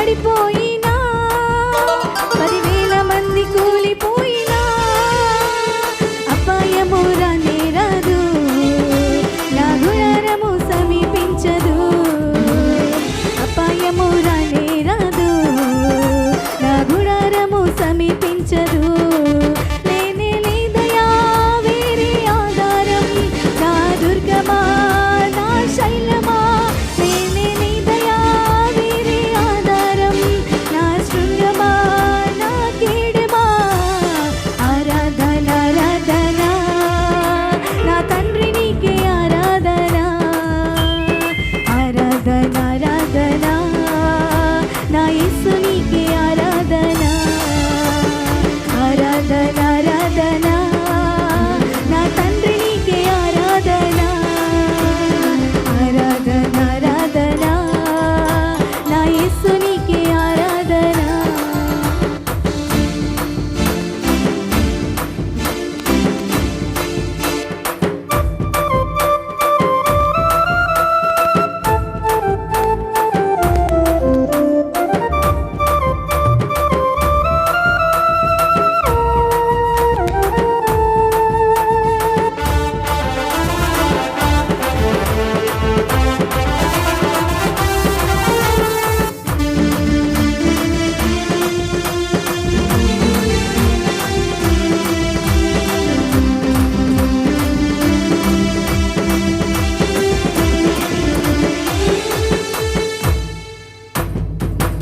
పడిపోయినా 10,000 మంది కూలిపోయినా అపాయము రానే రాదు, నా గుడారము సమీపించదు. అపాయము రానే రాదు, నా గుడారము సమీపించదు. లేనే లేదయా వేరే ఆధారం, నా దుర్గమా నా శైలమా. లేనే లేదయా వేరే ఆధారం, నా శృంగమా నా కీడమా. ఆరాధన ఆరాధన నా తండ్రి నీకే ఆరాధన. ఆరాధన ఆరాధన నా యేసు నీకే ఆరాధన. ఆరాధన ఆరాధన నా తండ్రి నీకే ఆరాధన. ఆరాధన ఆరాధన నా యేసు నీకే ఆరాధన.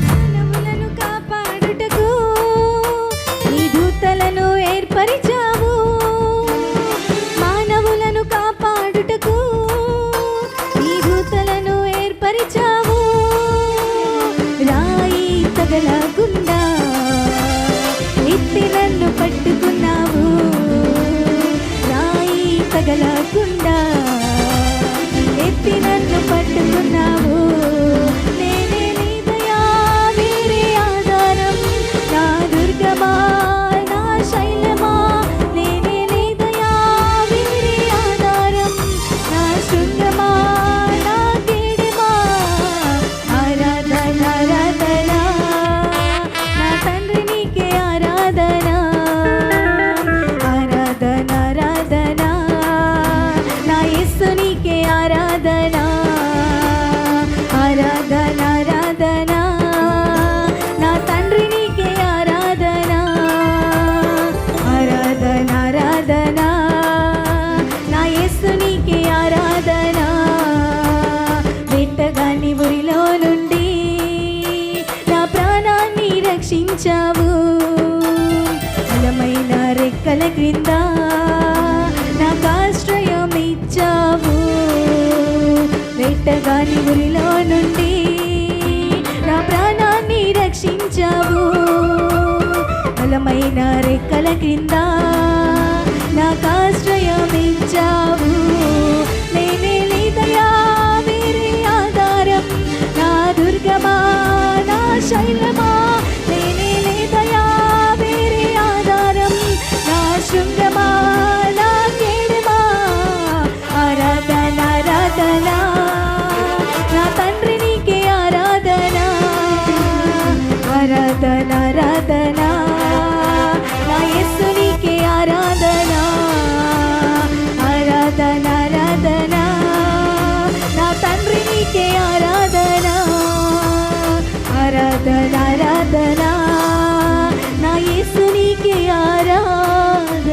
మానవులను కాపాడుటకు నీ దూతలను ఏర్పరిచావు. మానవులను కాపాడుటకు నీ దూతలను ఏర్పరిచావు. రాయి తగలకుండా ఎత్తి నన్ను పట్టుకున్నావు. రాయి తగలకుండా ఎత్తి నన్ను పట్టుకున్నావు. నేనే నీదయా వేరే ఆధారం, నా దుర్గమా నా శైలమా. నేనే నీదయా వేరే ఆధారం, నా శృంగమా నా కీడమా. ఆరాధన ఆరాధన నా తండ్రి నీకే ఆరాధన. ఆరాధన ఆరాధన నా యేసు నీకే ఆరాధన. ఆరాధన ఆరాధన నా తండ్రి నీకే ఆరాధన. ఆరాధన ఆరాధన నా యేసు నీకే ఆరాధన. వేటగాని ఊరిలో నుండి నా ప్రాణాన్ని రక్షించావు. బలమైన రెక్కల క్రింద నాకు ఆశ్రయం ఇచ్చావు. వేటగాని ఊరిలో నుండి నా ప్రాణాన్ని రక్షించావు. బలమైన రెక్కల క్రింద నాకు ఆశ్రయం ఇచ్చావు. నేనే లేదయా వేరే ఆధారం, నా దుర్గమా నా శైలమా. నేనే లేదయా వేరే ఆధారం, నా శృంగమా నా కీడమా. ఆరాధన ఆరాధన నా తండ్రి నీకే ఆరాధన. ఆరాధన ఆరాధన నా యేసు నీకే ఆరాధన. ఆరాధన ఆరాధన నా తండ్రి నీకే ఆరాధన. ఆరాధన ఆరాధన నా యేసు నీకే ఆరాధన.